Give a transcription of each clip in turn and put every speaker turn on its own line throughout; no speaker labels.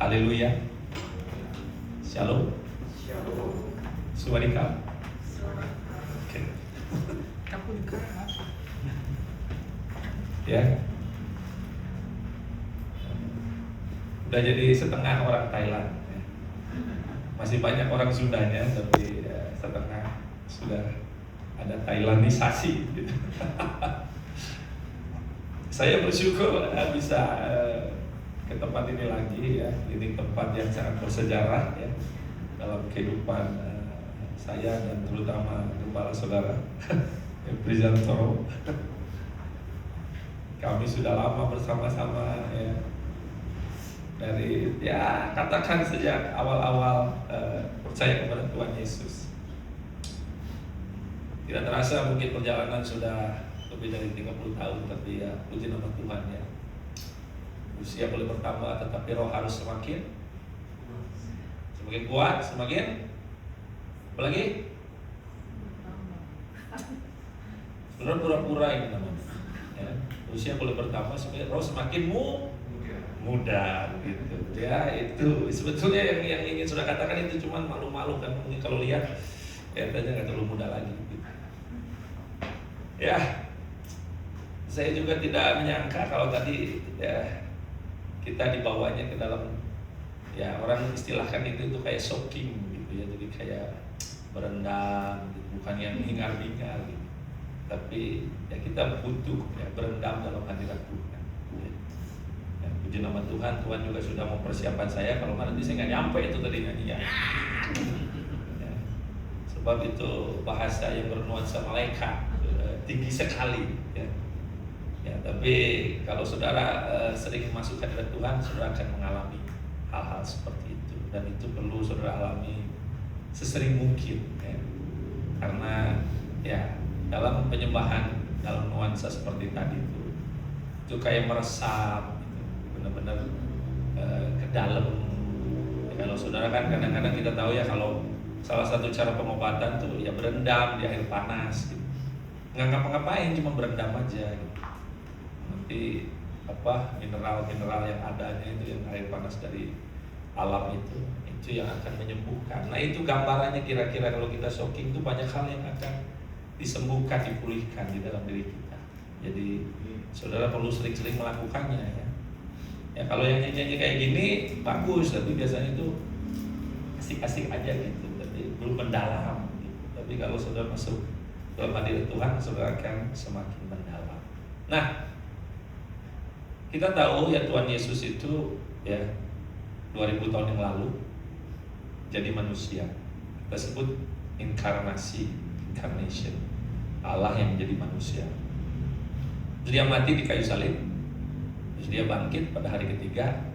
Haleluya. Shalom. Sawadika. Oke. Ya. Udah jadi setengah orang Thailand. Masih banyak orang Sundanya, tapi setengah sudah ada Thailandisasi gitu. Saya bersyukur bisa ke tempat ini lagi ya. Ini tempat yang sangat bersejarah ya dalam kehidupan saya dan terutama gembala saudara Presentoro. Kami sudah lama bersama-sama ya. Dari ya katakan sejak awal-awal percaya kepada Tuhan Yesus. Tidak terasa mungkin perjalanan sudah lebih dari 30 tahun, tapi ya puji nama Tuhan ya. Usia boleh bertambah, tetapi roh harus semakin kuat, semakin apa lagi? Saudara pura-pura ini namanya. Ya. Usia boleh bertambah, supaya roh semakin muda gitu. Ya itu sebetulnya yang ingin sudah katakan itu cuma malu-malu kan, mungkin kalau lihat kayaknya nggak terlalu muda lagi. Gitu. Ya. Saya juga tidak menyangka kalau tadi ya, kita dibawanya ke dalam ya orang istilahkan itu kayak soaking gitu ya, jadi kayak berendam gitu. Bukan yang hingar-bingar gitu. Tapi ya kita butuh ya berendam dalam hadirat Tuhan. Ya, puji nama Tuhan, Tuhan juga sudah mempersiapkan saya kalau nanti saya nggak nyampe itu tadi nyanyi ya. Sebab itu bahasa yang bernuansa malaikat tinggi sekali ya. Ya, tapi kalau saudara sering masuk ke hadirat Tuhan, saudara akan mengalami hal-hal seperti itu, dan itu perlu saudara alami sesering mungkin ya. Karena ya dalam penyembahan dalam nuansa seperti tadi itu kayak meresap gitu, benar-benar ke dalam ya. Kalau saudara kan kadang-kadang kita tahu ya, kalau salah satu cara pengobatan tuh ya berendam di air panas gitu. Nggak ngapa-ngapain, cuma berendam aja gitu. Nanti mineral-mineral yang adanya itu, yang air panas dari alam itu yang akan menyembuhkan. Nah itu gambarannya kira-kira kalau kita soaking itu banyak hal yang akan disembuhkan, dipulihkan di dalam diri kita. Jadi saudara perlu sering-sering melakukannya ya. Ya kalau yang nyanyi kayak gini bagus, tapi biasanya itu asik-asik aja gitu, tapi belum mendalam gitu. Tapi kalau saudara masuk dalam hadirat Tuhan, saudara akan semakin mendalam. Nah, kita tahu ya Tuhan Yesus itu ya 2000 tahun yang lalu jadi manusia. Kita sebut inkarnation, Allah yang menjadi manusia. Terus dia mati di kayu salib, terus dia bangkit pada hari ketiga.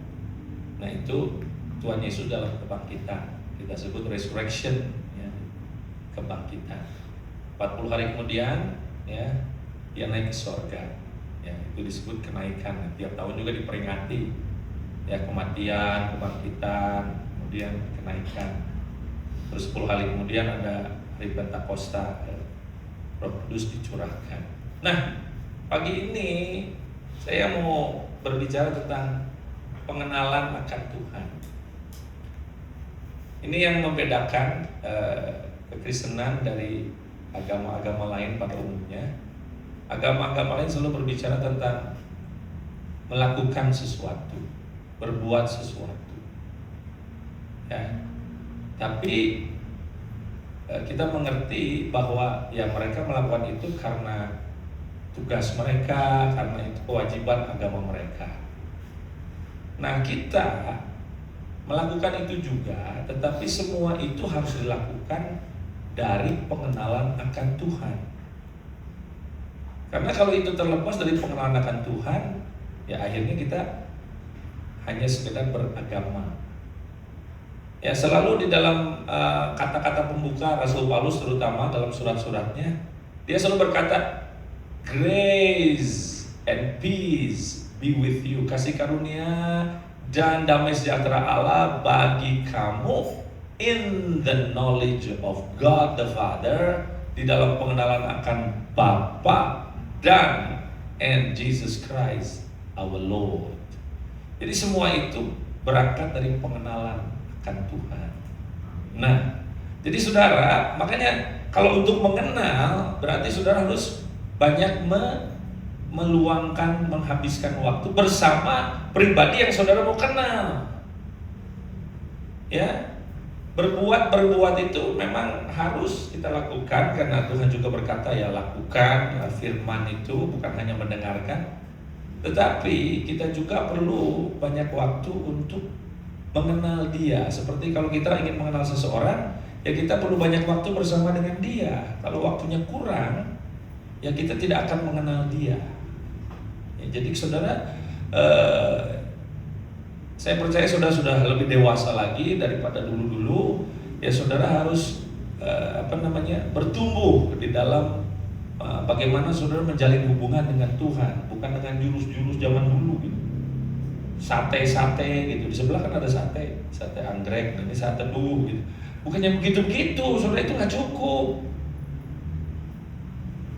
Nah itu Tuhan Yesus dalam kebangkitan, kita sebut resurrection ya, kebangkitan. 40 hari kemudian ya dia naik ke surga. Ya, itu disebut kenaikan. Tiap tahun juga diperingati ya, kematian, kebangkitan, kemudian kenaikan. Terus 10 hari kemudian ada hari Pentakosta ya, Roh Kudus dicurahkan. Nah pagi ini saya mau berbicara tentang pengenalan akan Tuhan. Ini yang membedakan kekristenan dari agama-agama lain pada umumnya. Agama-agama lain selalu berbicara tentang melakukan sesuatu, berbuat sesuatu ya. Tapi kita mengerti bahwa ya mereka melakukan itu karena tugas mereka, karena itu kewajiban agama mereka. Nah kita melakukan itu juga, tetapi semua itu harus dilakukan dari pengenalan akan Tuhan. Karena kalau itu terlepas dari pengenalan akan Tuhan, ya akhirnya kita hanya sekedar beragama. Ya selalu di dalam kata-kata pembuka Rasul Paulus, terutama dalam surat-suratnya, dia selalu berkata, grace and peace be with you. Kasih karunia dan damai sejahtera Allah bagi kamu in the knowledge of God the Father, di dalam pengenalan akan Bapa and Jesus Christ our Lord. Jadi semua itu berangkat dari pengenalan akan Tuhan. Nah, jadi saudara, makanya kalau untuk mengenal berarti saudara harus banyak meluangkan, menghabiskan waktu bersama pribadi yang saudara mau kenal. Ya, berbuat itu memang harus kita lakukan karena Tuhan juga berkata ya lakukan firman itu, bukan hanya mendengarkan. Tetapi kita juga perlu banyak waktu untuk mengenal dia. Seperti kalau kita ingin mengenal seseorang, ya kita perlu banyak waktu bersama dengan dia. Kalau waktunya kurang, ya kita tidak akan mengenal dia. Ya, jadi saudara, saya percaya saudara sudah lebih dewasa lagi daripada dulu-dulu. Ya saudara harus bertumbuh di dalam bagaimana saudara menjalin hubungan dengan Tuhan, bukan dengan jurus-jurus zaman dulu gitu. Sate gitu, di sebelah kan ada sate anggrek, ini sate teduh gitu. Bukannya begitu, saudara, itu nggak cukup.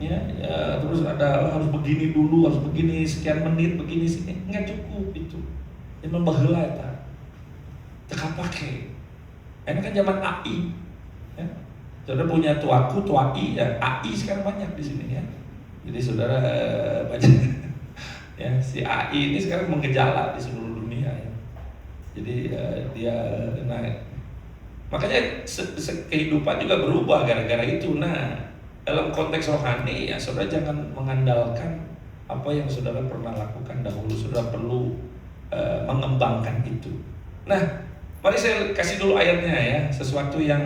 Ya, terus harus begini dulu, harus begini sekian menit, begini sini, nggak cukup itu. Yang membaheula eta. Teka pakai. Ini kan zaman AI. Ya. Saudara punya tuaku, tuai, ya AI sekarang banyak di sini ya. Jadi saudara banyak. Ya, si AI ini sekarang menggejala di seluruh dunia ya. Jadi dia makanya kehidupan juga berubah gara-gara itu. Nah, dalam konteks rohani ya saudara jangan mengandalkan apa yang saudara pernah lakukan dahulu. Saudara perlu mengembangkan itu. Nah, mari saya kasih dulu ayatnya ya, sesuatu yang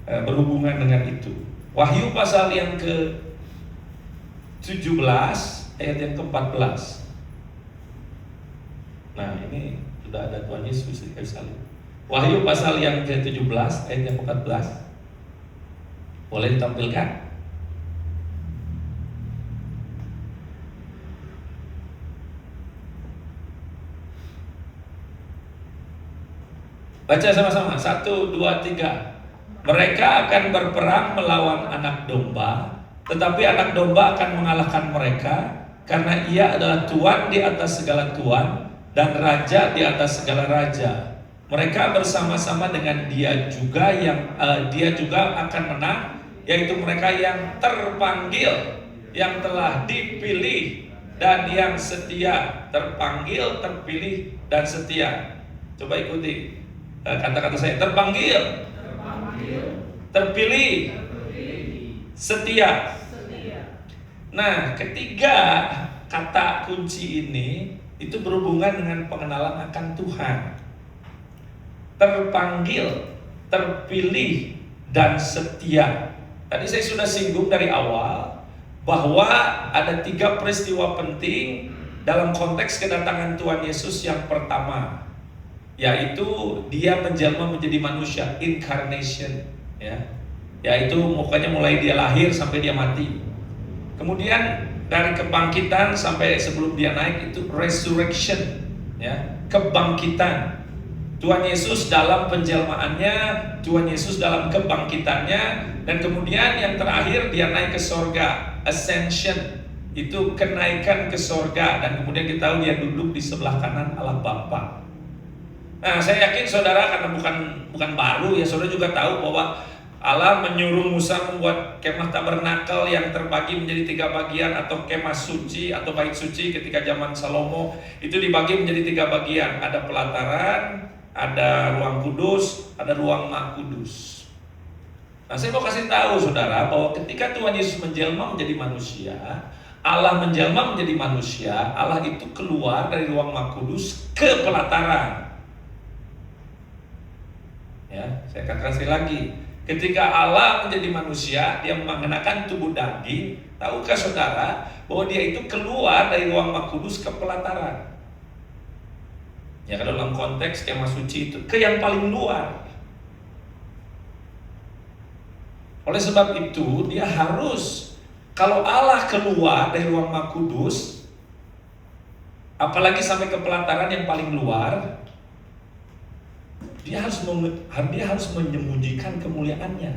berhubungan dengan itu. Wahyu pasal yang ke-17 ayat yang ke-14. Nah, ini sudah ada Tuhan Yesus di kayu salib. Wahyu pasal yang ke-17 ayat yang ke-14. Boleh ditampilkan? Baca sama-sama, 1, 2, 3. Mereka akan berperang melawan anak domba, tetapi anak domba akan mengalahkan mereka, karena ia adalah Tuan di atas segala Tuan dan Raja di atas segala Raja. Mereka bersama-sama dengan dia juga akan menang, yaitu mereka yang terpanggil, yang telah dipilih dan yang setia. Terpanggil, terpilih dan setia. Coba ikuti kata-kata saya, terpanggil, terpilih, setia. Nah, ketiga kata kunci ini itu berhubungan dengan pengenalan akan Tuhan. Terpanggil, terpilih, dan setia. Tadi saya sudah singgung dari awal bahwa ada 3 peristiwa penting dalam konteks kedatangan Tuhan Yesus. Yang pertama, yaitu dia menjelma menjadi manusia, incarnation, ya, yaitu mukanya mulai dia lahir sampai dia mati. Kemudian dari kebangkitan sampai sebelum dia naik itu resurrection, ya, kebangkitan. Tuhan Yesus dalam penjelmaannya, Tuhan Yesus dalam kebangkitannya, dan kemudian yang terakhir dia naik ke sorga, ascension, itu kenaikan ke sorga, dan kemudian kita tahu dia duduk di sebelah kanan Allah Bapa. Nah, saya yakin saudara, karena bukan baru ya, saudara juga tahu bahwa Allah menyuruh Musa membuat kemah tabernakel yang terbagi menjadi 3 bagian, atau kemah suci atau bait suci ketika zaman Salomo itu dibagi menjadi 3 bagian. Ada pelataran, ada ruang kudus, ada ruang maha kudus. Nah, saya mau kasih tahu saudara bahwa ketika Tuhan Yesus menjelma menjadi manusia, Allah menjelma menjadi manusia, Allah itu keluar dari ruang maha kudus ke pelataran. Ya, saya katakan sekali lagi, ketika Allah menjadi manusia, dia mengenakan tubuh daging. Tahukah saudara bahwa dia itu keluar dari ruang maha kudus ke pelataran? Ya, kalau dalam konteks kemah suci itu ke yang paling luar. Oleh sebab itu, dia harus, kalau Allah keluar dari ruang maha kudus, apalagi sampai ke pelataran yang paling luar, dia harus menyembunyikan kemuliaannya.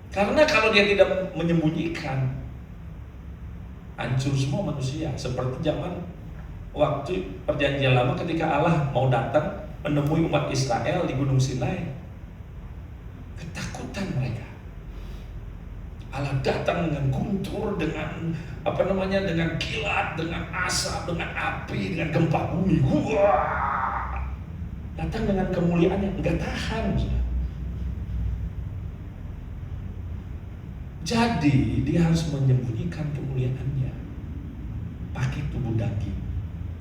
Karena kalau dia tidak menyembunyikan, hancur semua manusia. Seperti zaman waktu perjanjian lama ketika Allah mau datang menemui umat Israel di Gunung Sinai. Ketakutan mereka. Allah datang dengan guntur, dengan dengan kilat, dengan asap, dengan api, dengan gempa bumi. Wah! Datang dengan kemuliaan yang enggak tahan. Jadi dia harus menyembunyikan kemuliaannya pakai tubuh daging.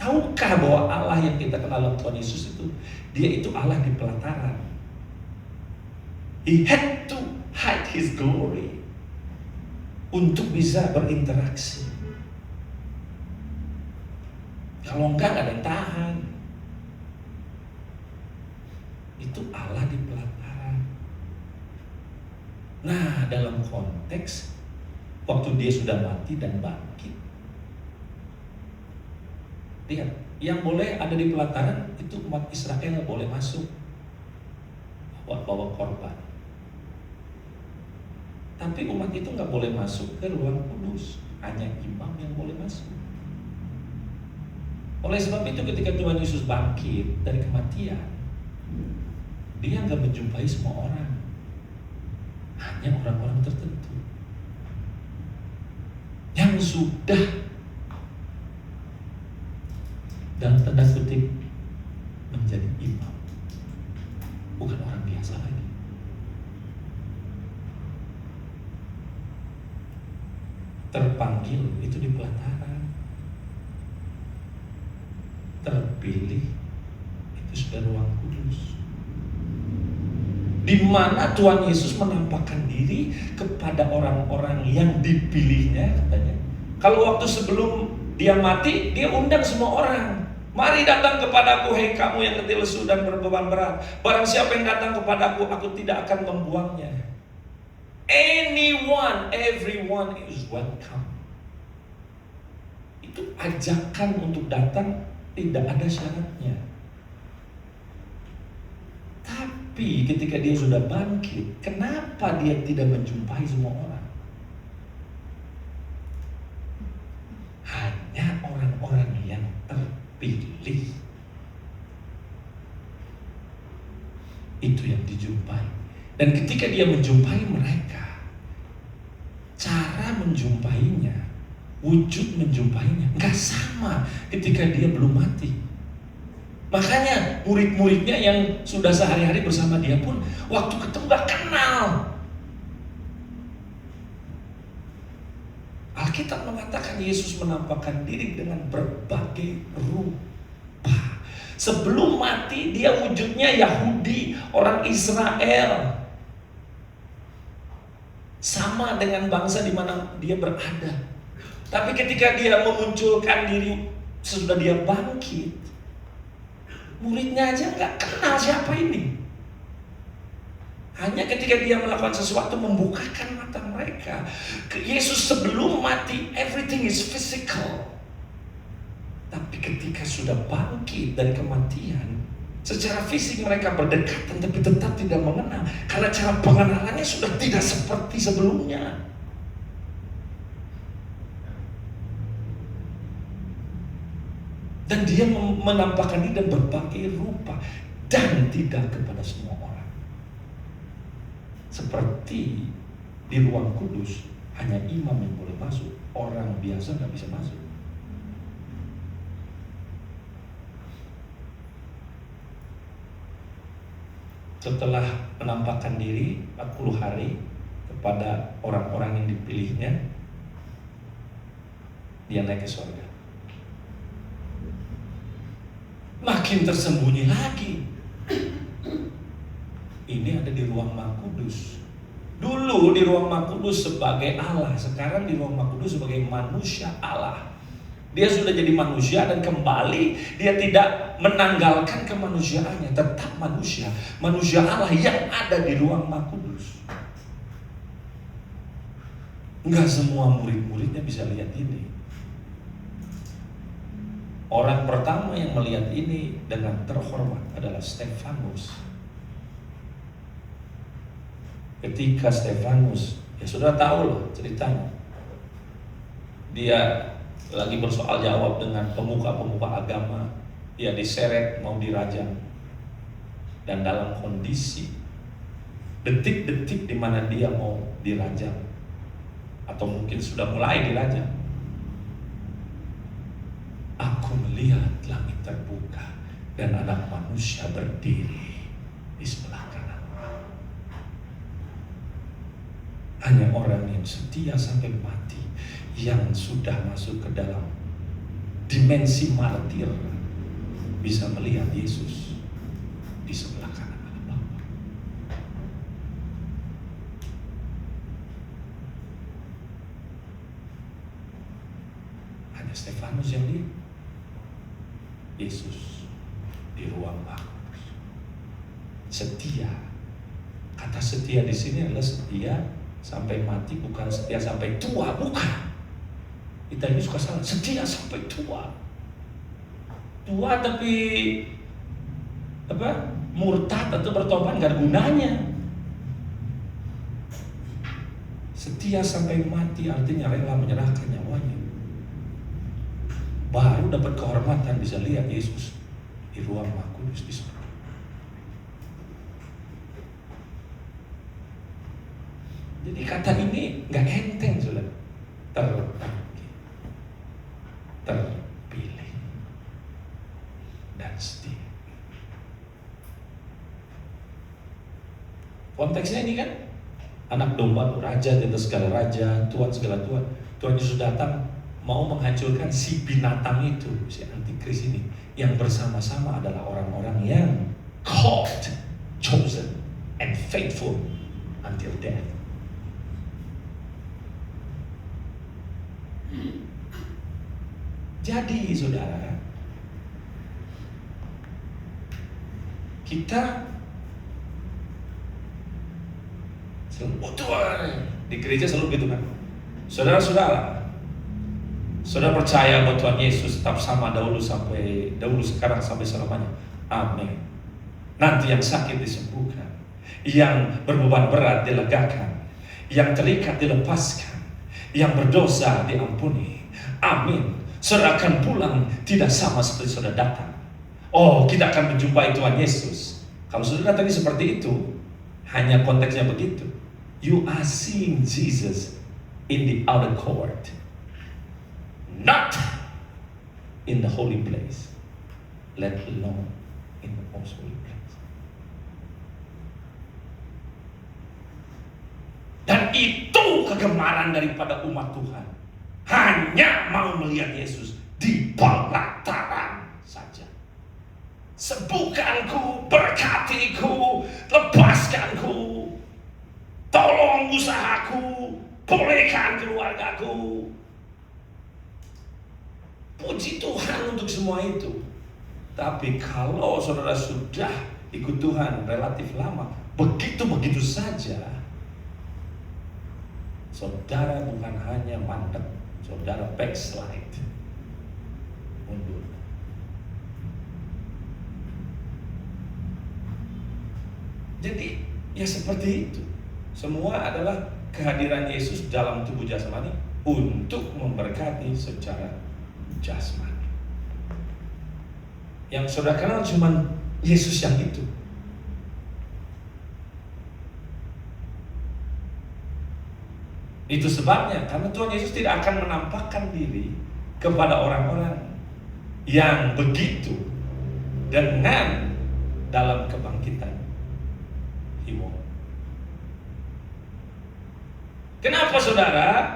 Tahukah bahwa Allah yang kita kenal dalam Tuhan Yesus itu, dia itu Allah di pelataran. He had to hide his glory untuk bisa berinteraksi. Kalau enggak ada yang tahan. Itu Allah di pelataran. Nah, dalam konteks waktu dia sudah mati dan bangkit, lihat, yang boleh ada di pelataran itu umat Israel boleh masuk bawa korban. Tapi umat itu nggak boleh masuk ke ruang kudus, hanya imam yang boleh masuk. Oleh sebab itu ketika Tuhan Yesus bangkit dari kematian, dia nggak menjumpai semua orang, hanya orang-orang tertentu yang sudah dalam tanda kutip menjadi imam, bukan orang biasa lagi. Terpanggil itu di pelataran, terpilih itu sudah ruang kudus, di mana Tuhan Yesus menampakkan diri kepada orang-orang yang dipilihnya. Katanya, kalau waktu sebelum dia mati, dia undang semua orang. Mari datang kepadaku, hei kamu yang letih lesu dan berbeban berat. Barang siapa yang datang kepadaku, aku tidak akan membuangnya. Anyone, everyone is welcome. Itu ajakan untuk datang, tidak ada syaratnya. Tapi ketika dia sudah bangkit, kenapa dia tidak menjumpai semua orang? Hanya orang-orang yang terpilih itu yang dijumpai. Dan ketika dia menjumpai mereka, cara menjumpainya, wujud menjumpainya nggak sama ketika dia belum mati. Makanya murid-muridnya yang sudah sehari-hari bersama dia pun waktu ketemu gak kenal. Alkitab mengatakan Yesus menampakkan diri dengan berbagai rupa. Sebelum mati dia wujudnya Yahudi, orang Israel, sama dengan bangsa di mana dia berada. Tapi ketika dia memunculkan diri sesudah dia bangkit, muridnya aja nggak kenal siapa ini. Hanya ketika dia melakukan sesuatu membukakan mata mereka. Yesus sebelum mati everything is physical. Tapi ketika sudah bangkit dari kematian, secara fisik mereka berdekatan tapi tetap tidak mengenal. Karena cara pengenalannya sudah tidak seperti sebelumnya. Dan dia menampakkan diri dan berbagai rupa. Dan tidak kepada semua orang. Seperti di ruang kudus, hanya imam yang boleh masuk. Orang biasa gak bisa masuk. Setelah menampakkan diri 40 hari kepada orang-orang yang dipilihnya, dia naik ke surga. Makin tersembunyi lagi. Ini ada di ruang Maha Kudus. Dulu di ruang Maha Kudus sebagai Allah, sekarang di ruang Maha Kudus sebagai manusia Allah. Dia sudah jadi manusia dan kembali dia tidak menanggalkan kemanusiaannya, tetap manusia, manusia Allah yang ada di ruang Maha Kudus. Enggak semua murid-muridnya bisa lihat ini. Orang pertama yang melihat ini dengan terhormat adalah Stefanus. Ketika Stefanus, ya sudah tahu loh ceritanya, dia lagi bersoal jawab dengan pemuka-pemuka agama, ya diseret mau dirajam. Dan dalam kondisi detik-detik di mana dia mau dirajam, atau mungkin sudah mulai dirajam, aku melihat langit terbuka dan Anak Manusia berdiri di sebelah kanan. Hanya orang yang setia sampai mati, yang sudah masuk ke dalam dimensi martir, bisa melihat Yesus di sebelah kanan Allah Bapa. Hanya Stefanus yang lihat Yesus di ruang bagus. Setia. Kata setia di sini adalah setia sampai mati, bukan setia sampai tua, bukan. Kita ini suka salah, setia sampai tua. Tua tapi murtad atau bertobat nggak ada gunanya. Setia sampai mati artinya rela menyerahkan nyawanya. Baru dapat kehormatan bisa lihat Yesus di ruang Maha Kudus di surga. Jadi kata ini nggak enteng, saudara. Terpilih dan setia. Konteksnya ini kan anak domba, raja di atas segala raja, Tuhan segala Tuhan. Tuhan Yesus datang mau menghancurkan si binatang itu, si antikris ini, yang bersama-sama adalah orang-orang yang called, chosen, and faithful until death. Jadi saudara, kita selalu Tuhan di gereja selalu gitu kan. Saudara-saudara, saudara percaya bahwa Tuhan Yesus tetap sama dahulu sekarang sampai selamanya. Amin. Nanti yang sakit disembuhkan, yang berbeban berat dilegakan, yang terikat dilepaskan, yang berdosa diampuni. Amin. Saudara akan pulang tidak sama seperti saudara datang. Oh, kita akan menjumpai Tuhan Yesus. Kalau saudara tadi seperti itu, hanya konteksnya begitu. You are seeing Jesus in the outer court, not in the holy place, let alone in the most holy place. Dan itu kegemaran daripada umat Tuhan, hanya mau melihat Yesus di pelataran saja. Sembuhkanku, berkatiku, lepaskanku, tolong usahaku, pulihkan keluargaku. Puji Tuhan untuk semua itu. Tapi kalau saudara sudah ikut Tuhan relatif lama, begitu-begitu saja, saudara bukan hanya mandek, saudara backslide, mundur. Jadi ya seperti itu. Semua adalah kehadiran Yesus dalam tubuh jasmani untuk memberkati secara jasmani. Yang saudara kenal cuma Yesus yang itu. Itu sebabnya karena Tuhan Yesus tidak akan menampakkan diri kepada orang-orang yang begitu dengan dalam kebangkitan. Kenapa saudara?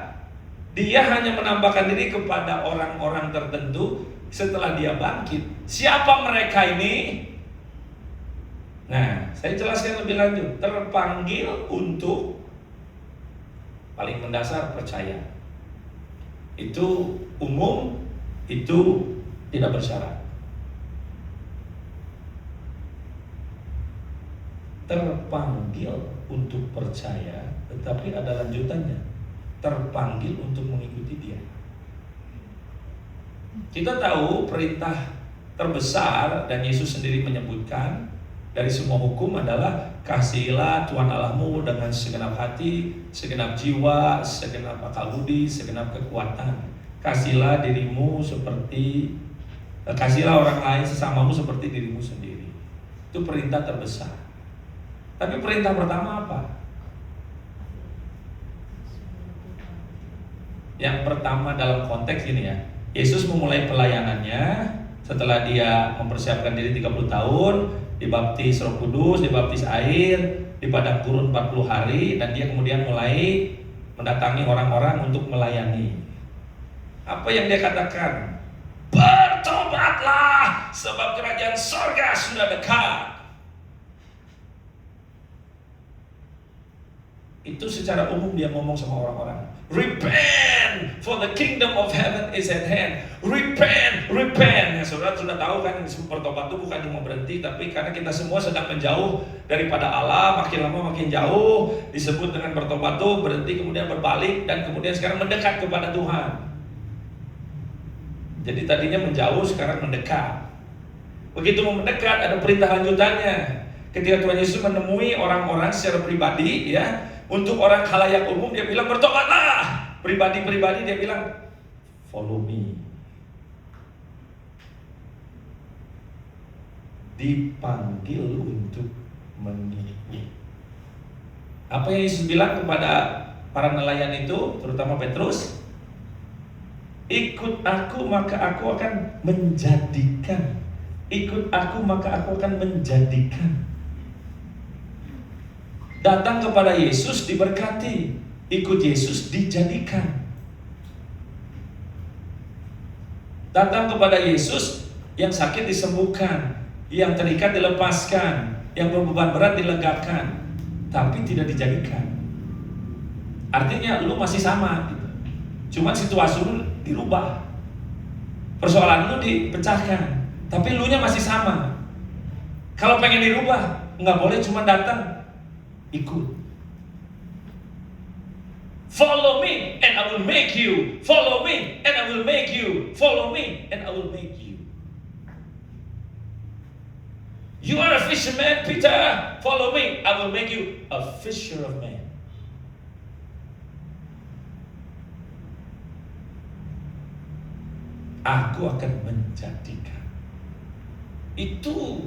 Dia hanya menampakkan diri kepada orang-orang tertentu setelah dia bangkit. Siapa mereka ini? Nah, saya jelaskan lebih lanjut. Terpanggil untuk, paling mendasar, percaya. Itu umum, itu tidak bersyarat. Terpanggil untuk percaya, tetapi ada lanjutannya. Terpanggil untuk mengikuti dia. Kita tahu perintah terbesar, dan Yesus sendiri menyebutkan, dari semua hukum adalah kasihilah Tuhan Allahmu dengan segenap hati, segenap jiwa, segenap akal budi, segenap kekuatan. kasihlah orang lain sesamamu seperti dirimu sendiri. Itu perintah terbesar. Tapi perintah pertama apa? Yang pertama dalam konteks ini ya, Yesus memulai pelayanannya setelah dia mempersiapkan diri 30 tahun, dibaptis Roh Kudus, dibaptis air, di padang gurun 40 hari, dan dia kemudian mulai mendatangi orang-orang untuk melayani. Apa yang dia katakan? Bertobatlah, sebab kerajaan surga sudah dekat. Itu secara umum dia ngomong sama orang-orang. Repent, for the kingdom of heaven is at hand. Repent, repent. Ya, saudara sudah tahu kan, bertobat itu bukan cuma berhenti, tapi karena kita semua sedang menjauh daripada Allah, makin lama makin jauh. Disebut dengan bertobat itu berhenti, kemudian berbalik, dan kemudian sekarang mendekat kepada Tuhan. Jadi tadinya menjauh, sekarang mendekat. Begitu mau mendekat, ada perintah lanjutannya. Ketika Tuhan Yesus menemui orang-orang secara pribadi, ya, untuk orang khalayak umum dia bilang bertobatlah. Pribadi-pribadi dia bilang follow me. Dipanggil untuk mengikuti. Apa yang Yesus bilang kepada para nelayan itu, terutama Petrus? Ikut aku maka aku akan menjadikan. Ikut aku maka aku akan menjadikan. Datang kepada Yesus diberkati, ikut Yesus dijadikan. Datang kepada Yesus, yang sakit disembuhkan, yang terikat dilepaskan, yang berbeban berat dilegakan, tapi tidak dijadikan. Artinya lu masih sama gitu. Cuma situasi lu dirubah, persoalan lu dipecahkan, tapi lu nya masih sama. Kalau pengen dirubah, nggak boleh cuma datang, ikut. Follow me and I will make you. Follow me and I will make you. Follow me and I will make you. You are a fisherman, Peter. Follow me, I will make you a fisher of men. Aku akan menjadikan. Itu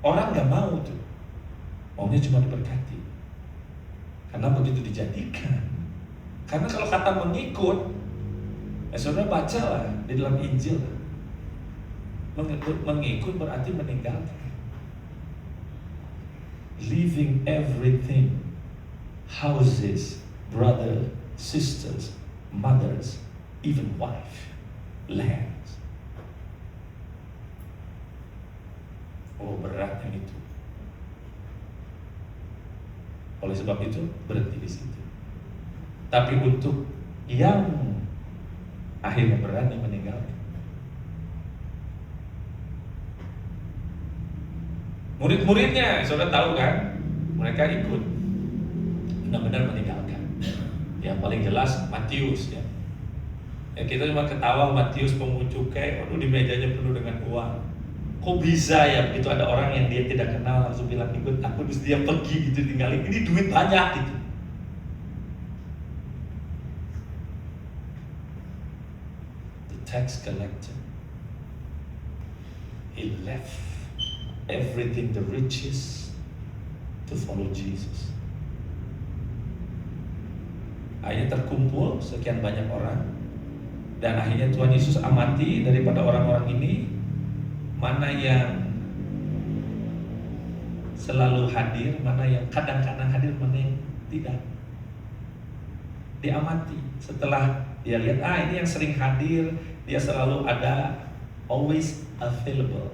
orang gak mau tuh. Maunya cuma diberkati. Karena begitu dijadikan. Karena kalau kata mengikut, saudara bacalah di dalam Injil. Mengikut berarti meninggalkan. Leaving everything, houses, brother, sisters, mothers, even wife, lands. Oh, berat yang itu. Oleh sebab itu berhenti di situ. Tapi untuk yang akhirnya berani meninggalkan, murid-muridnya, saudara tahu kan, mereka ikut, benar-benar meninggalkan. Yang paling jelas Matius ya. Ya kita cuma ketawa Matius pemungut cukai, waduh di mejanya penuh dengan uang. Kok bisa ya begitu ada orang yang dia tidak kenal langsung bilang ikut aku, terus dia pergi gitu tinggalin, ini duit banyak gitu. The tax collector, he left everything, the riches, to follow Jesus. Akhirnya terkumpul sekian banyak orang, dan akhirnya Tuhan Yesus amati daripada orang-orang ini, mana yang selalu hadir, mana yang kadang-kadang hadir, mana yang tidak. Diamati. Setelah dia lihat, ini yang sering hadir, dia selalu ada, always available.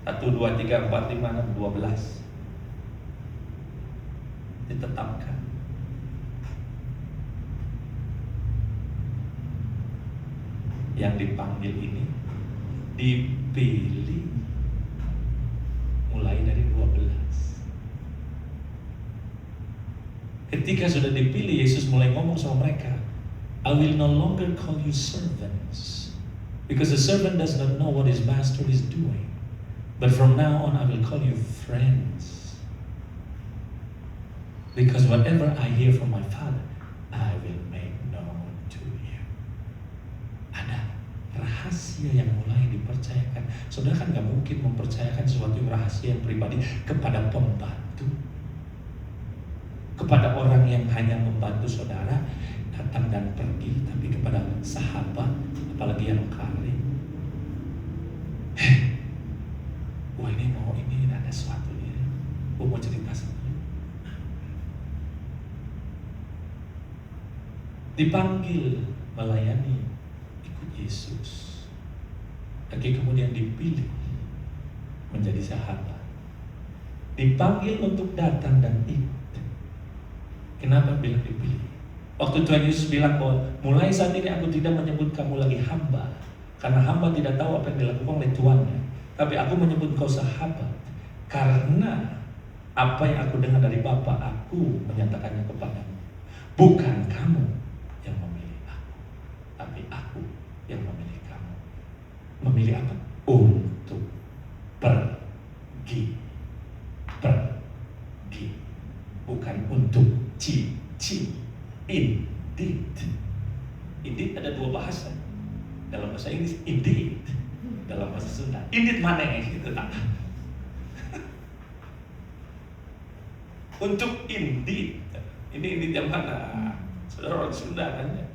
1, 2, 3, 4, 5, 6, 12. Ditetapkan. Yang dipanggil ini dipilih mulai dari 12. Ketika sudah dipilih, Yesus mulai ngomong sama mereka, I will no longer call you servants, because the servant does not know what his master is doing. But from now on I will call you friends, because whatever I hear from my Father, I will make known to you. rahasia yang mulai dipercayakan. Saudara kan gak mungkin mempercayakan sesuatu yang rahasia yang pribadi kepada pembantu, kepada orang yang hanya membantu saudara datang dan pergi, tapi kepada sahabat, apalagi yang karib. Wah ini ada sesuatu nih. Gue mau cerita sama lu. Dipanggil melayani ikut Yesus, lagi kemudian dipilih menjadi sahabat, dipanggil untuk datang dan ikut. Kenapa bilang dipilih? Waktu Tuhan Yesus bilang bahwa mulai saat ini aku tidak menyebut kamu lagi hamba, karena hamba tidak tahu apa yang dilakukan oleh tuannya, tapi aku menyebut kau sahabat, karena apa yang aku dengar dari Bapa aku menyatakannya kepadamu. Bukan kamu yang memilih aku, tapi aku yang memilih kamu. Memilih apa? Untuk pergi. Pergi. Bukan untuk cici. Indeed. Indeed ada dua bahasa. Dalam bahasa Inggris indeed, dalam bahasa Sunda indeed maneh gitu tak. Untuk indeed. Ini indeed yang mana? Saudara orang Sunda kan ya.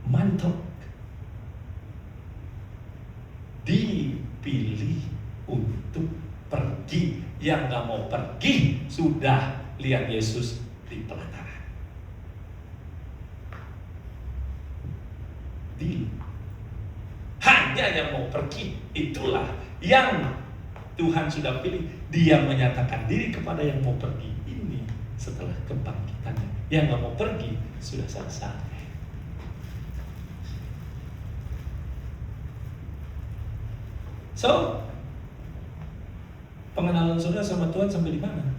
Mantok. Dipilih untuk pergi. Yang gak mau pergi sudah lihat Yesus di pelataran. Hanya yang mau pergi, itulah yang Tuhan sudah pilih. Dia menyatakan diri kepada yang mau pergi ini setelah kebangkitannya. Yang gak mau pergi sudah selesai. So, pengenalan saudara sama Tuhan sampai di mana?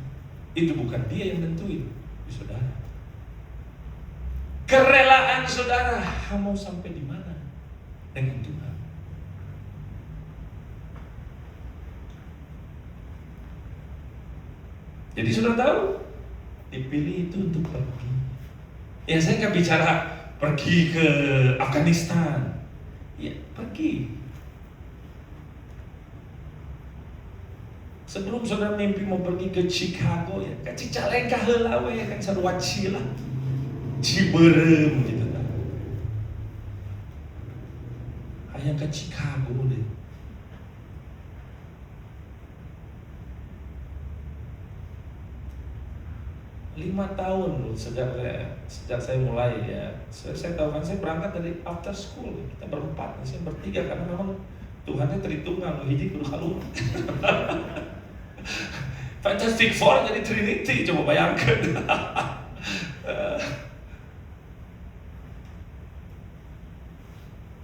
Itu bukan dia yang nentuin, itu saudara. Kerelaan saudara mau sampai di mana dengan Tuhan? Jadi saudara tahu, dipilih itu untuk pergi. Ya saya nggak bicara pergi ke Afghanistan, ya pergi. Sebelum saudara mimpi mau pergi ke Chicago ya, ke Cicalengka heula we kan sarua Cila, Ciberem gitu kan. Hayang ke Chicago deh. Lima tahun loh sejak saya mulai ya. Saya tahu kan saya berangkat dari after school. Kita berempat, saya bertiga karena memang Tuhannya Tritunggal, hiji kudu kalung. Fantastic Four jadi Trinity, coba bayangkan.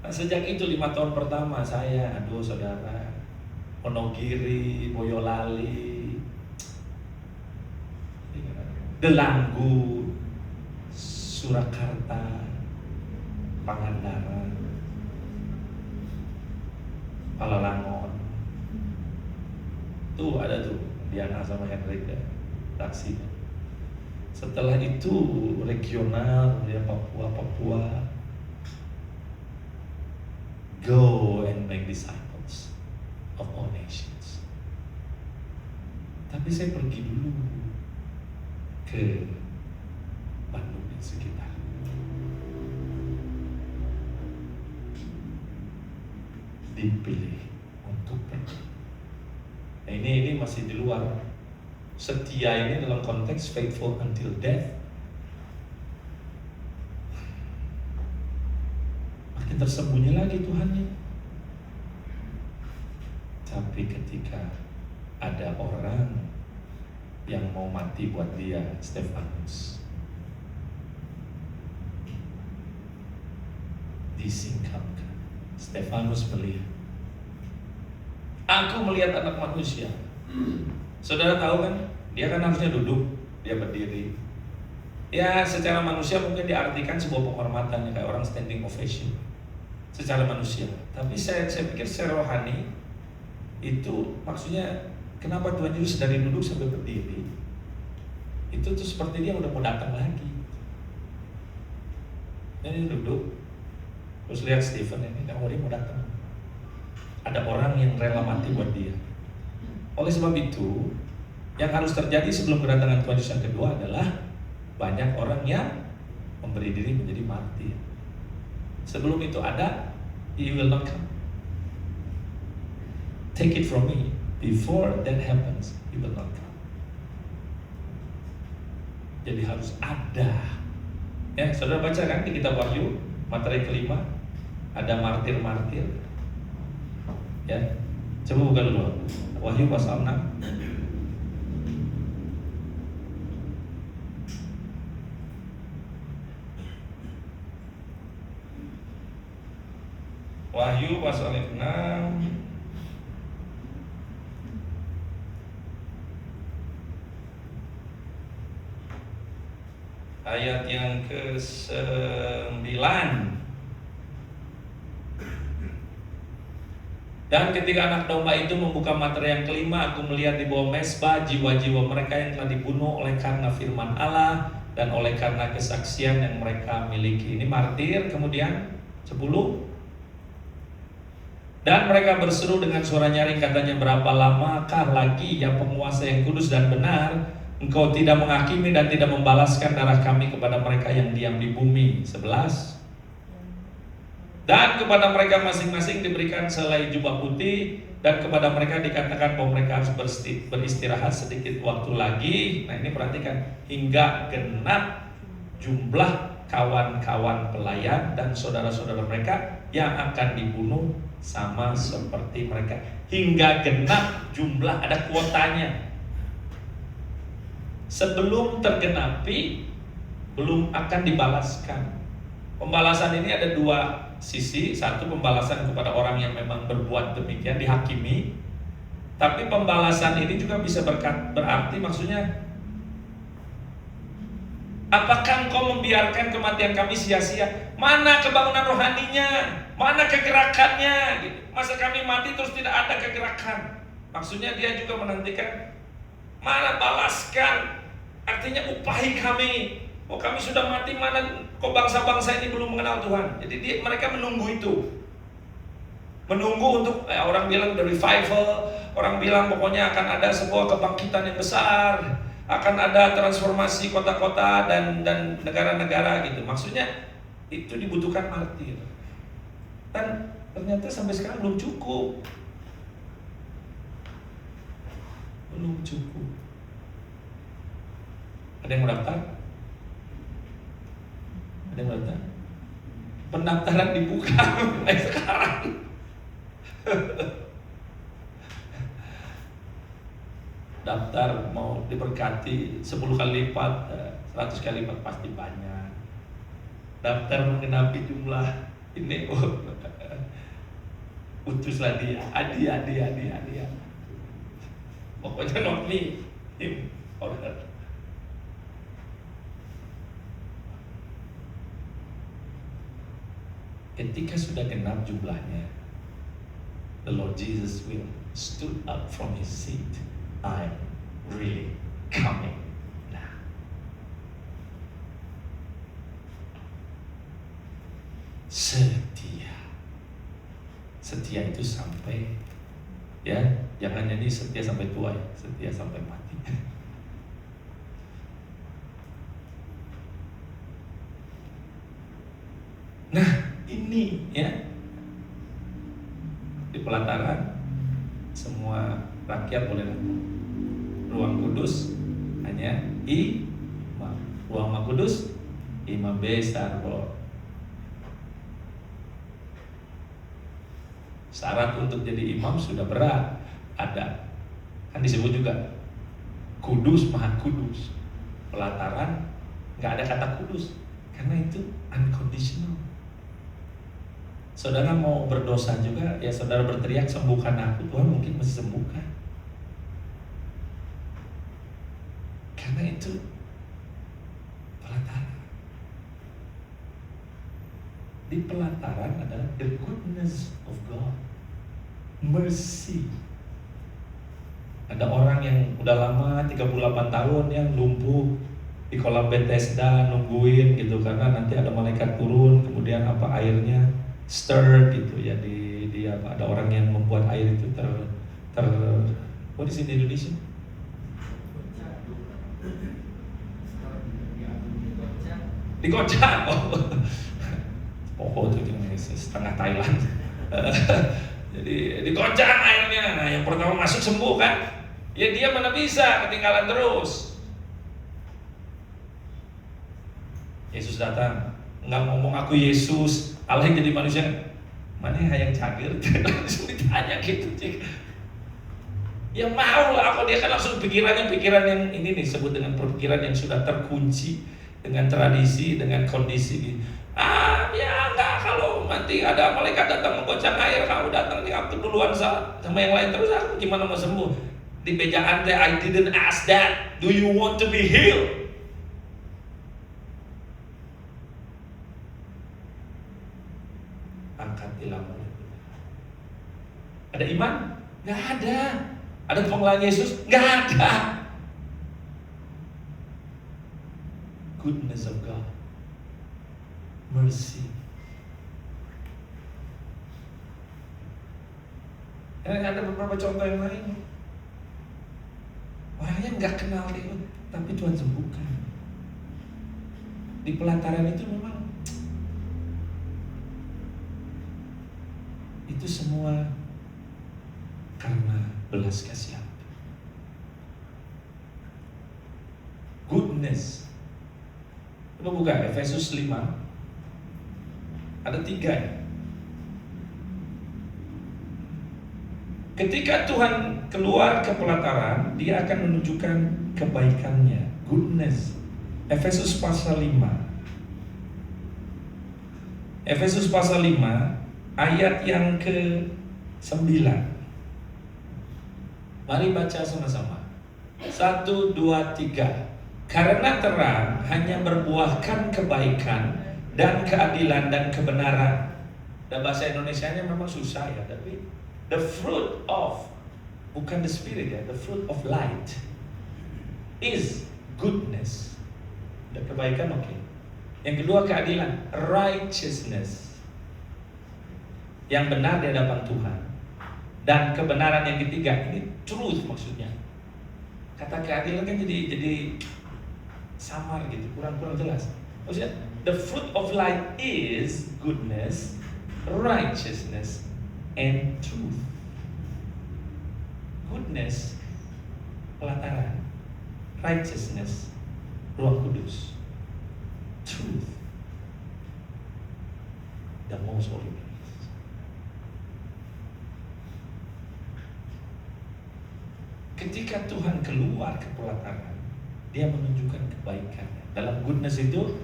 Nah, sejak itu 5 tahun pertama saya, aduh saudara, Wonogiri, Boyolali, Delanggu, Surakarta, Pangandaran, Palalangon. Tuh ada tuh Diana sama Henrik ya, taksi. Setelah itu regional ya, Papua. Go and make disciples of all nations. Tapi saya pergi dulu ke Bandung dan sekitar. Dipilih untuk pergi. Nah, ini masih di luar. Setia ini dalam konteks faithful until death. Makin tersembunyi lagi Tuhannya. Tapi ketika ada orang yang mau mati buat dia, Stefanus, disingkapkan. Stefanus melihat, aku melihat anak manusia. Saudara tahu kan, dia kan harusnya duduk, dia berdiri. Ya secara manusia mungkin diartikan sebuah penghormatan, kayak orang standing ovation secara manusia. Tapi saya pikir secara rohani itu maksudnya, kenapa Tuhan Yesus dari duduk sampai berdiri? Itu tuh seperti dia udah mau datang lagi. Jadi duduk, terus lihat Stephen ini, kamu dia mau datang. Ada orang yang rela mati buat dia. Oleh sebab itu, yang harus terjadi sebelum kedatangan Tuhan Yesus yang kedua adalah banyak orang yang memberi diri menjadi martir. Sebelum itu ada, He will not come. Take it from me, before that happens, He will not come. Jadi harus ada. Ya, saudara baca kan di kitab Wahyu, materi kelima, ada martir-martir. Ya, coba buka dulu Wahyu pasal 6. Wahyu pasal 6 ayat yang ke-9. Dan ketika anak domba itu membuka materi yang kelima, aku melihat di bawah mezbah jiwa-jiwa mereka yang telah dibunuh oleh karena firman Allah dan oleh karena kesaksian yang mereka miliki. Ini martir. Kemudian 10. Dan mereka berseru dengan suara nyaring, katanya, berapa lamakah lagi ya penguasa yang kudus dan benar, engkau tidak menghakimi dan tidak membalaskan darah kami kepada mereka yang diam di bumi. 11. Dan kepada mereka masing-masing diberikan selai jubah putih, dan kepada mereka dikatakan bahwa mereka harus beristirahat sedikit waktu lagi. Nah, ini perhatikan, hingga genap jumlah kawan-kawan pelayan dan saudara-saudara mereka yang akan dibunuh sama seperti mereka. Hingga genap jumlah, ada kuotanya. Sebelum tergenapi belum akan dibalaskan. Pembalasan ini ada dua sisi. Satu, pembalasan kepada orang yang memang berbuat demikian, dihakimi. Tapi pembalasan ini juga bisa berarti maksudnya, apakah engkau membiarkan kematian kami sia-sia? Mana kebangunan rohaninya? Mana kegerakannya? Masa kami mati terus tidak ada kegerakan? Maksudnya dia juga menantikan, mana balaskan? Artinya upahi kami. Oh, kami sudah mati, mana kok bangsa-bangsa ini belum mengenal Tuhan? Jadi mereka menunggu itu. Menunggu untuk, orang bilang the revival, orang bilang pokoknya akan ada sebuah kebangkitan yang besar, akan ada transformasi kota-kota dan negara-negara gitu. Maksudnya itu dibutuhkan martir. Dan ternyata sampai sekarang belum cukup. Belum cukup. Ada yang mau daftar? Ada yang mau daftar? Pendaftaran dibuka mulai sekarang. Daftar mau diberkati 10 kali lipat, 100 kali lipat pasti banyak. Daftar menggenapi jumlah ini, utuslah dia, hadiah. Pokoknya not me, him, or her. Ketika sudah genap jumlahnya, the Lord Jesus will stood up from his seat. I'm really coming now. Setia itu sampai, ya, jangan jadi setia sampai tua, ya, setia sampai mati. Nah, ini ya, di pelataran semua rakyat boleh datang. Ruang kudus hanya imam. Ruang Maha Kudus imam besar, bro. Syarat untuk jadi imam sudah berat. Ada, kan disebut juga kudus, maha kudus. Pelataran nggak ada kata kudus, karena itu unconditional. Saudara mau berdosa juga, ya saudara berteriak, sembuhkan aku, Tuhan mungkin masih sembuhkan. Karena itu pelataran. Di pelataran adalah the goodness of God, mercy. Ada orang yang udah lama 38 tahun yang lumpuh di kolam Bethesda nungguin gitu, karena nanti ada malaikat turun, kemudian airnya stir gitu ya, Jadi ada orang yang membuat air itu what is it in Indonesia? Dikocak. Oh itu setengah Thailand. Jadi dikocak airnya. Nah, yang pertama masuk sembuh kan? Ya dia mana bisa ketinggalan terus. Yesus datang, nggak ngomong aku Yesus, Allah yang jadi manusia. Mana yang cagir? Langsung ditanya gitu. Ya mau lah, aku dia kan langsung pikiran yang ini nih, sebut dengan pikiran yang sudah terkunci dengan tradisi, dengan kondisi. Ya enggak, kalau nanti ada malaikat datang menggocang air, kamu datang nih aku duluan sama yang lain terus, aku gimana mau sembuh? Di bejaan teh, I didn't ask that. Do you want to be healed? Angkatilah mulut. Ada iman? Nggak ada. Ada pengenalan Yesus? Nggak ada. Goodness of God, mercy. Ada beberapa contoh yang lain. Orangnya nggak kenal dia, tapi Tuhan sembuhkan. Di pelataran itu memang itu semua karena belas kasihan. Goodness. Coba buka Efesus 5. Ada 3 ya. Ketika Tuhan keluar ke pelataran, dia akan menunjukkan kebaikannya, goodness. Efesus pasal 5. Efesus pasal 5 ayat yang ke-9. Mari baca sama-sama. 1, 2, 3. Karena terang hanya berbuahkan kebaikan dan keadilan dan kebenaran. Dan bahasa Indonesianya memang susah ya, tapi the fruit of, bukan the spirit ya, the fruit of light is goodness. Dan kebaikan oke. Yang kedua keadilan, righteousness. Yang benar di hadapan Tuhan. Dan kebenaran yang ketiga, ini truth maksudnya. Kata keadilan kan jadi samar gitu, kurang jelas. Maksudnya the fruit of light is goodness, righteousness, and truth. Goodness, pelataran. Righteousness, Roh Kudus. Truth, the most holy place. Ketika Tuhan keluar ke pelataran, dia menunjukkan kebaikannya. Dalam goodness itu,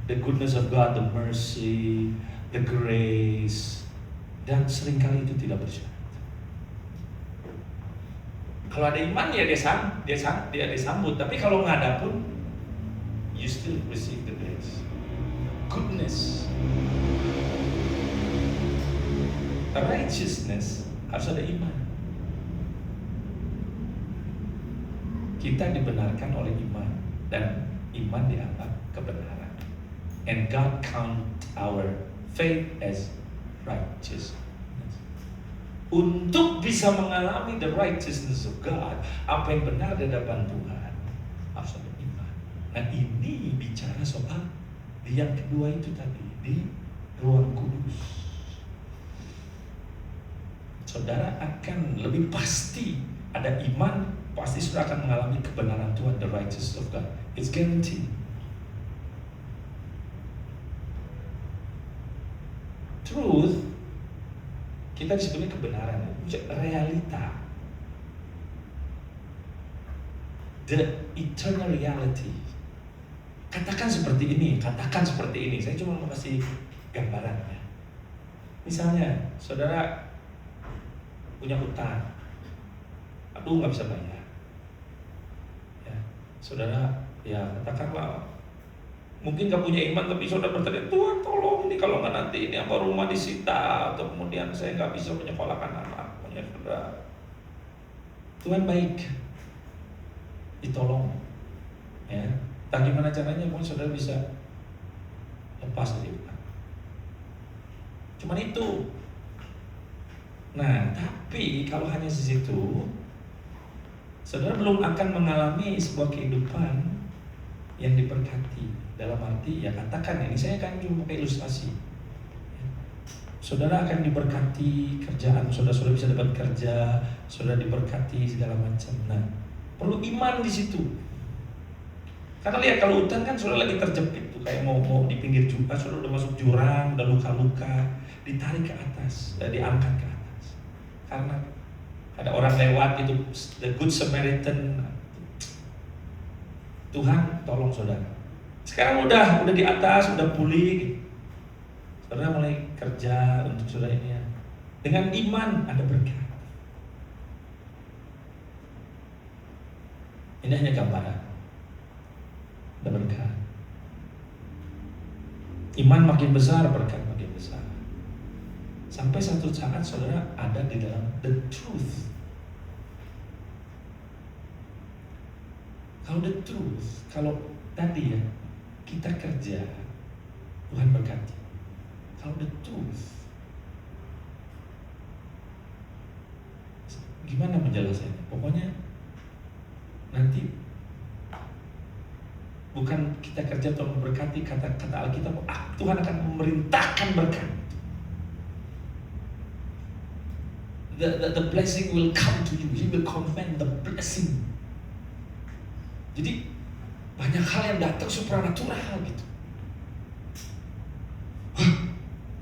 the goodness of God, the mercy, the grace, dan seringkali itu tidak bersyarat. Kalau ada iman ya dia disambut, tapi kalau nggak ada pun, you still receive the grace. Goodness, righteousness, harus ada iman. Kita dibenarkan oleh iman, dan iman dianggap kebenaran. And God count our faith as righteousness. Untuk bisa mengalami the righteousness of God, apa yang benar di hadapan Tuhan, harus ada iman. Nah ini bicara soal yang kedua itu tadi, di ruang kudus. Saudara akan lebih pasti ada iman, pasti sudah akan mengalami kebenaran Tuhan, the righteousness of God. It's guaranteed. Truth, kita disebutnya kebenaran, realita, the eternal reality. Katakan seperti ini. Saya cuma mau kasih gambarannya. Misalnya, saudara punya utang, aduh nggak bisa bayar. Ya, saudara, ya katakanlah, mungkin nggak punya iman, tapi saudara berteriak, Tuhan tolong nih, kalau nggak nanti ini apa rumah disita, atau kemudian saya nggak bisa menyekolahkan anak. Punya saudara, Tuhan baik, ditolong. Ya, tak gimana caranya, mungkin saudara bisa lepas dari utang. Cuman itu, Nah, tapi kalau hanya di situ, saudara belum akan mengalami sebuah kehidupan yang diberkati. Dalam arti, ya katakan ini, saya akan cuma pakai ilustrasi. Saudara akan diberkati kerjaan, saudara bisa dapat kerja, saudara diberkati segala macam. Nah, perlu iman di situ. Karena lihat kalau hutan kan saudara lagi terjepit tuh, kayak mau di pinggir jurang, saudara udah masuk jurang, udah luka-luka, ditarik ke atas, diangkat ke atas. Karena ada orang lewat itu, the good Samaritan. Tuhan tolong saudara. Sekarang udah di atas, udah pulih. Saudara mulai kerja untuk saudara ini ya. Dengan iman ada berkat. Ini hanya gambaran. Ada berkat. Iman makin besar, berkat makin besar. Sampai satu saat saudara ada di dalam the truth. Kalau the truth, kalau tadi ya kita kerja, Tuhan berkati. Kalau the truth, gimana menjelaskannya? Pokoknya nanti bukan kita kerja Tuhan memberkati, kata Alkitab, Tuhan akan memerintahkan berkat. The blessing will come to you. He will command the blessing. Jadi banyak hal yang datang supranatural gitu.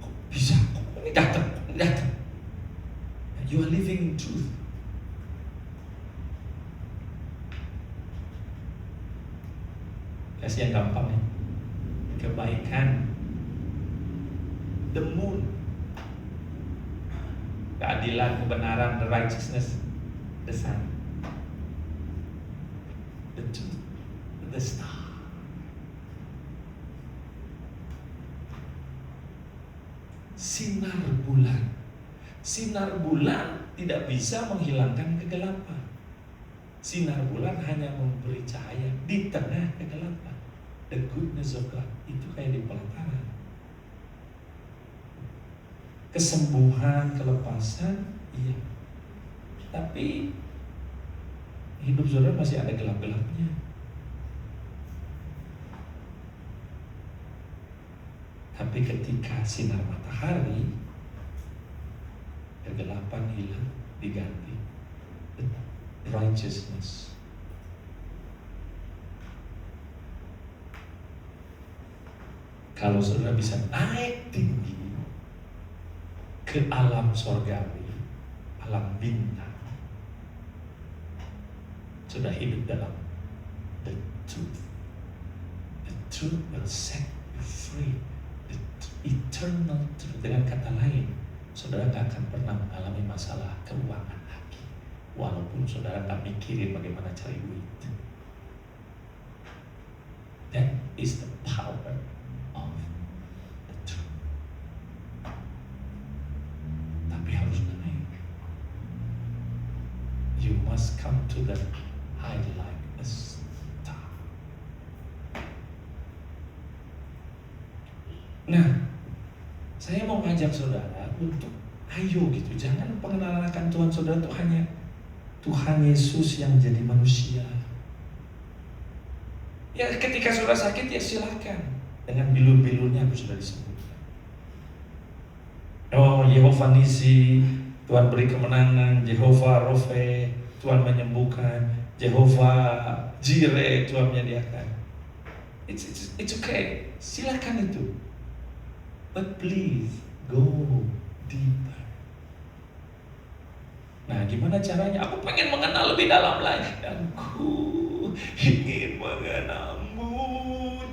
Kok bisa? Kok ini datang? You are living in truth. Kasih yang gampang ya. Kebaikan, the moon, keadilan, kebenaran, the righteousness, the sun, the truth, the star. Sinar bulan. Sinar bulan tidak bisa menghilangkan kegelapan. Sinar bulan hanya memberi cahaya di tengah kegelapan. The goodness of God. Itu kayak di pelataran. Kesembuhan, kelepasan, iya. Tapi hidup saudara masih ada gelap-gelapnya. Tapi ketika sinar matahari, kegelapan hilang, diganti righteousness. Kalau saudara bisa naik tinggi ke alam surgawi, alam bintang, sudah hidup dalam the truth. The truth will set you free. The eternal truth. Dengan kata lain, saudara gak akan pernah mengalami masalah keuangan lagi, walaupun saudara gak mikirin bagaimana cari duit. That is the power of the truth. Tapi harus naik. You must come to the high like a star. Nah, saya mau ngajak saudara untuk ayo gitu, jangan pengenalan akan Tuhan saudara itu hanya Tuhan Yesus yang jadi manusia. Ya ketika saudara sakit ya silakan, dengan bilur-bilurnya harus sudah disembuhkan. Oh Yehova Nisi, Tuhan beri kemenangan. Jehovah Rofe, Tuhan menyembuhkan. Jehovah Jireh, Tuhan menyediakan. It's okay, silakan itu. But please go deeper. Nah, gimana caranya? Aku pengen mengenal lebih dalam lagi. Aku ingin mengenalmu,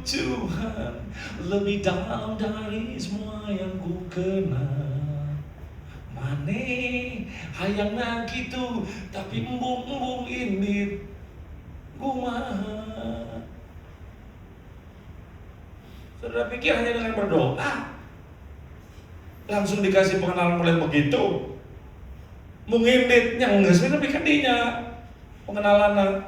Tuhan, lebih dalam dari semua yang ku kenal. Mane hayang na gitu, tapi embung-embung ini kumaha. Saudara pikir hanya dengan berdoa langsung dikasih pengenalan mulai begitu? Mungkin yang nggak sebenarnya pikirnya pengenalan.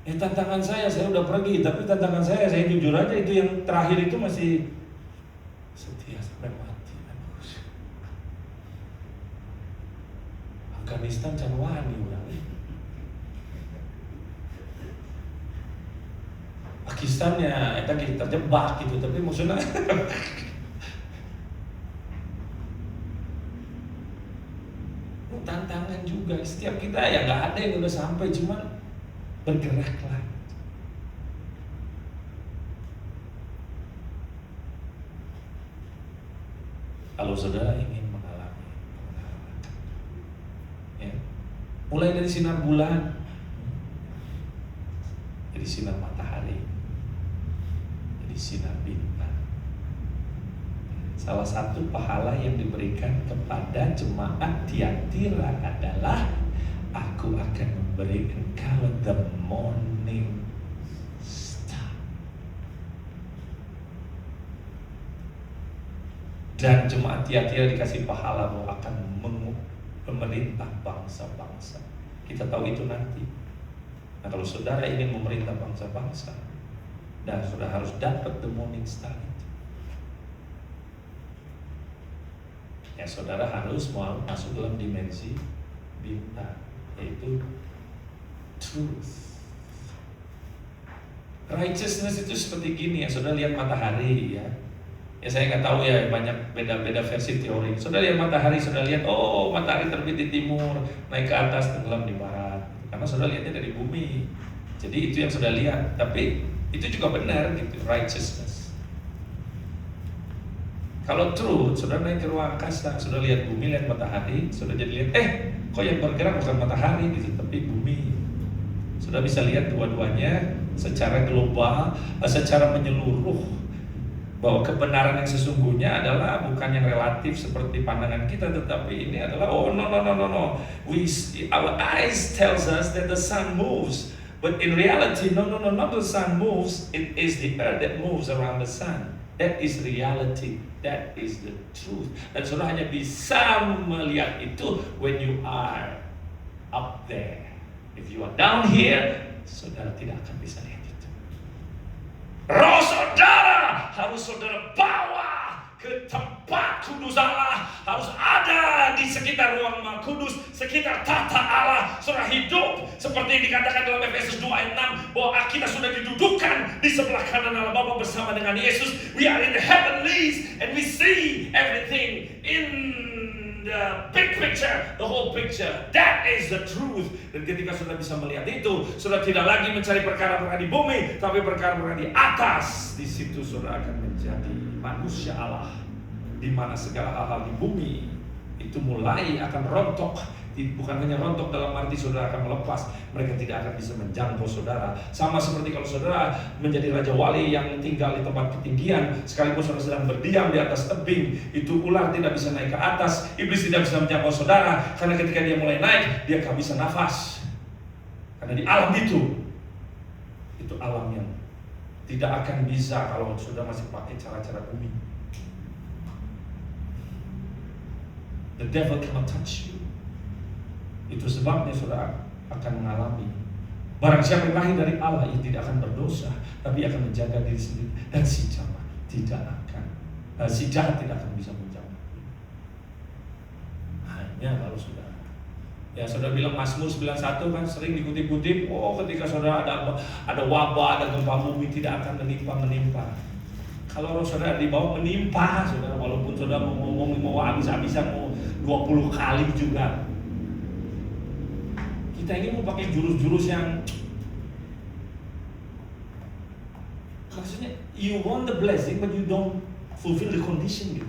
Tantangan saya udah pergi, tapi tantangan saya jujur aja, itu yang terakhir itu masih setia sampai mati. Afghanistan Canwani udah. Pakistannya kita terjebak gitu, tapi maksudnya tantangan juga. Setiap kita ya nggak ada yang udah sampai, cuman bergeraklah. Kalau saudara ingin mengalami pengalaman, ya, mulai dari sinar bulan, dari sinar matahari, dari sinar bintang. Salah satu pahala yang diberikan kepada jemaat Tiatira adalah aku akan memberi engkau the morning star. Dan jemaat Tiatira dikasih pahala bahwa akan memerintah bangsa-bangsa. Kita tahu itu nanti. Nah, kalau saudara ingin memerintah bangsa-bangsa, dan saudara harus dapat the morning star itu. Ya, saudara harus mau masuk dalam dimensi bintang, yaitu truth. Righteousness itu seperti gini ya, saudara lihat matahari ya. Ya saya nggak tahu ya, banyak beda-beda versi teori. Saudara lihat matahari, saudara lihat oh matahari terbit di timur, naik ke atas, tenggelam di barat. Karena saudara lihatnya dari bumi. Jadi itu yang saudara lihat. Tapi itu juga benar gitu, righteousness. Kalau truth, saudara naik ke ruang angkasa, saudara lihat bumi, lihat matahari, saudara jadi lihat, kok yang bergerak bukan matahari gitu, tapi bumi. Saudara bisa lihat dua-duanya secara global, secara menyeluruh, bahwa kebenaran yang sesungguhnya adalah bukan yang relatif seperti pandangan kita, tetapi ini adalah no. Our eyes tells us that the sun moves, but in reality no, not the sun moves. It is the earth that moves around the sun. That is reality. That is the truth. Dan saudara hanya bisa melihat itu when you are up there. If you are down here, saudara tidak akan bisa lihat itu. Roh saudara harus saudara bawa ke tempat kudus Allah, harus ada di sekitar ruang Maha Kudus, sekitar tahta Allah. Saudara hidup seperti yang dikatakan dalam Efesus 2 ayat 6, bahwa kita sudah didudukan di sebelah kanan Allah Bapa bersama dengan Yesus. We are in the heavenlies and we see everything in the big picture, the whole picture. That is the truth. Dan ketika saudara bisa melihat itu, saudara tidak lagi mencari perkara-perkara di bumi, tapi perkara-perkara di atas. Di situ saudara akan menjadi manusia Allah, di mana segala hal-hal di bumi itu mulai akan rontok. Bukan hanya rontok dalam arti saudara akan melepas, mereka tidak akan bisa menjangkau saudara. Sama seperti kalau saudara menjadi raja wali yang tinggal di tempat ketinggian, sekalipun saudara sedang berdiam di atas tebing, itu ular tidak bisa naik ke atas, iblis tidak bisa menjangkau saudara, karena ketika dia mulai naik, dia gak bisa nafas. Karena di alam itu alam yang tidak akan bisa kalau saudara masih pakai cara-cara bumi. The devil cannot touch you. Itu sebabnya saudara akan mengalami, barang siapa yang lahir dari Allah, ia tidak akan berdosa, tapi akan menjaga diri sendiri, dan si jahat tidak akan bisa menjamah. Hanya kalau saudara, ya saudara bilang Mazmur 91 kan sering dikutip-kutip, ketika saudara ada wabah, ada gempa bumi, tidak akan menimpa. Kalau saudara di bawah menimpa, saudara, walaupun saudara mau habis-habisan, mau 20 kali juga. Kita ini mau pakai jurus-jurus yang maksudnya you want the blessing but you don't fulfill the condition gitu.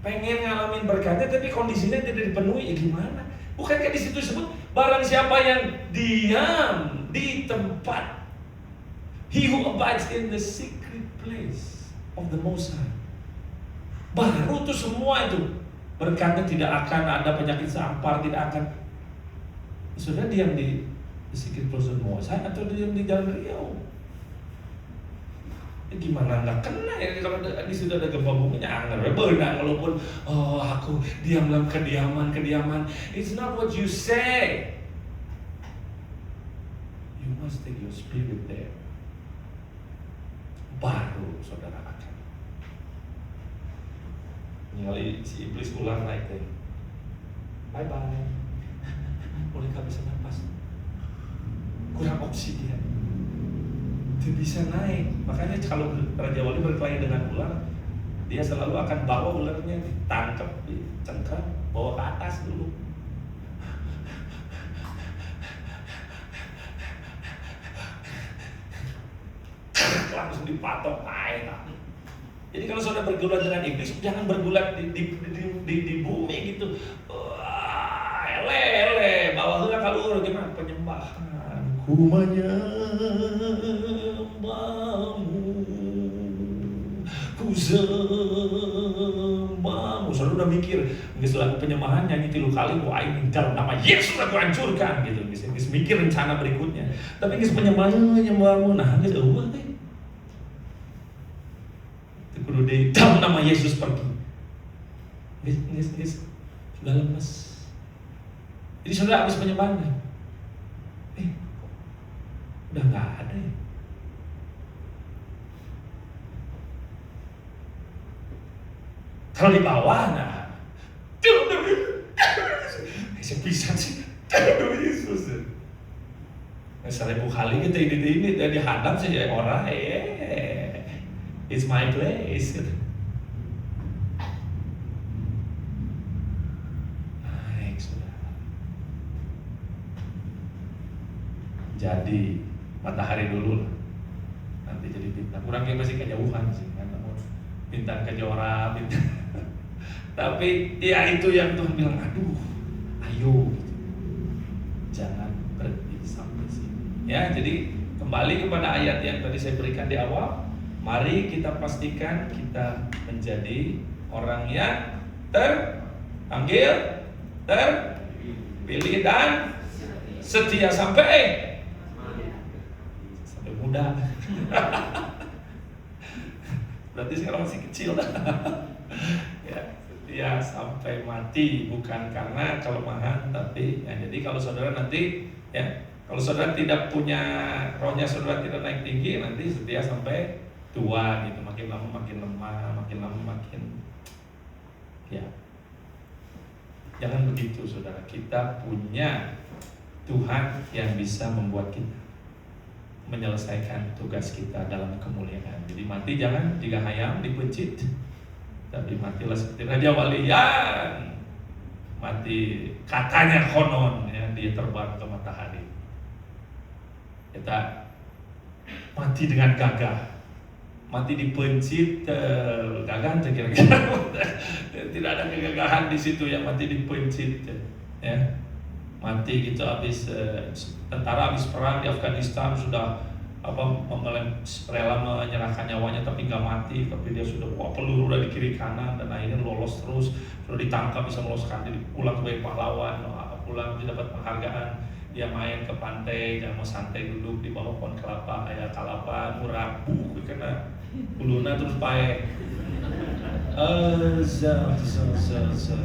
Pengen ngalamin berkatnya tapi kondisinya tidak dipenuhi, ya gimana? Bukankah di situ disebut barang siapa yang diam di tempat, he who abides in the secret place of the Most High. Baru tuh semua itu berkatnya, tidak akan ada penyakit sampar, tidak akan. Sudah diam di secret place of the Most High atau diam di jalan Riau? Gimana nggak kena ya kalau di situ ada gempa bumi? Benar, walaupun aku diam dalam kediaman. It's not what you say. You must take your spirit there. Baru saudara akan. Kali si iblis ulang naik deh. Bye bye. Mulai gak bisa nafas. Kurang oksigen. Tidak bisa naik. Makanya kalau Raja Wali berkelahi dengan ular, dia selalu akan bawa ularnya ditangkap, dicengkram, bawa ke atas dulu. Langsung dipatok naik. Jadi kalau saudara bergulat dengan iblis, jangan bergulat di bumi gitu. Ele, bawa hula kalur gimana penyembahan. Ku menyembahmu, ku sembahmu. Saudara udah mikir, nggak lagu penyembahan nyanyi 3 kali, wah ini dalam nama Yesus aku hancurkan gitu. Nggak mikir rencana berikutnya. Tapi nggak penyembahmu, nah nggak tahu deh. Kudu di dalam nama Yesus pergi. Nggak sudah lemes. Jadi saudara habis penyembahannya, udah nggak ada ya. Kalau di bawah, nah, bisa sih, Yesus. Nah, 1000 kali kita ini dihadap sih ya orang, it's my place. Naik saudara. Jadi matahari dulu lah. Nanti jadi bintang. Kurangnya masih kejauhan sih, kan? Bintang kejora, bintang. Tapi ya itu yang Tuhan bilang, aduh, ayo, jangan berhenti sampai sini. Ya, jadi kembali kepada ayat yang tadi saya berikan di awal. Mari kita pastikan kita menjadi orang yang terpanggil, terpilih dan setia sampai muda. Berarti sekarang masih kecil. Ya, setia sampai mati, bukan karena kelemahan, tapi ya, jadi kalau saudara nanti ya, kalau saudara tidak punya rohnya, saudara tidak naik tinggi, nanti setia sampai tua gitu, makin lama makin lemah, makin lama makin ya. Jangan begitu saudara. Kita punya Tuhan yang bisa membuat kita menyelesaikan tugas kita dalam kemuliaan. Jadi mati jangan jika hayam dipencit, tapi matilah seperti Raja Wali yang mati katanya konon ya, dia terbang ke matahari. Kita mati dengan gagah. Mati dipencit, gagah kira-kira. Tidak ada kegagahan di situ yang mati dipencit ya. Mati gitu habis tentara habis perang di Afghanistan sudah rela menyerahkan nyawanya tapi nggak mati, tapi dia sudah peluru udah di kiri kanan dan akhirnya lolos terus, sudah ditangkap bisa meloloskan diri, pulang sebagai pahlawan, pulang dapat penghargaan. Dia main ke pantai, jangan mau santai duduk di bawah pohon kelapa, ayah kalapa, murah, kena kuluna terus pae.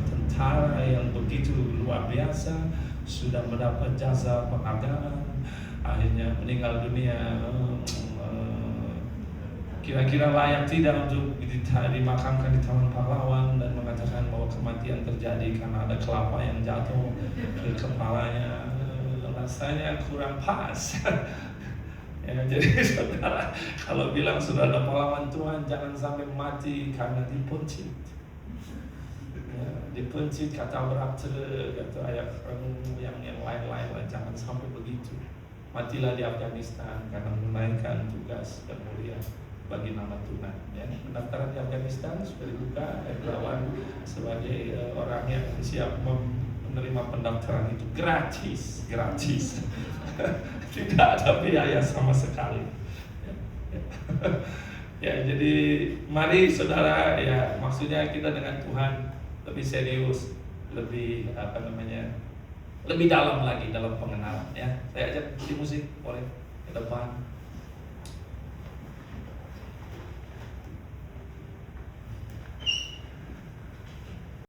Tentara yang begitu luar biasa sudah mendapat jasa penghargaan, akhirnya meninggal dunia. Kira-kira layak tidak untuk dimakamkan di Taman Pahlawan, dan mengatakan bahwa kematian terjadi karena ada kelapa yang jatuh ke kepalanya. Rasanya kurang pas. Ya, jadi saudara kalau bilang sudah ada pahlawan Tuhan, jangan sampai mati karena dipencit. Ya, dipencit kata berarti kata ayat yang lain-lain, jangan sampai begitu. Matilah di Afghanistan karena menunaikan tugas dan mulia bagi nama Tuhan. Ya, pendaftaran di Afghanistan sudah dibuka, Rawan sebagai orang yang siap menerima pendaftaran itu gratis. Tidak ada biaya sama sekali. Ya, jadi mari saudara, ya maksudnya kita dengan Tuhan lebih serius, lebih lebih dalam lagi dalam pengenalan. Ya, saya ajak di musik boleh ke depan.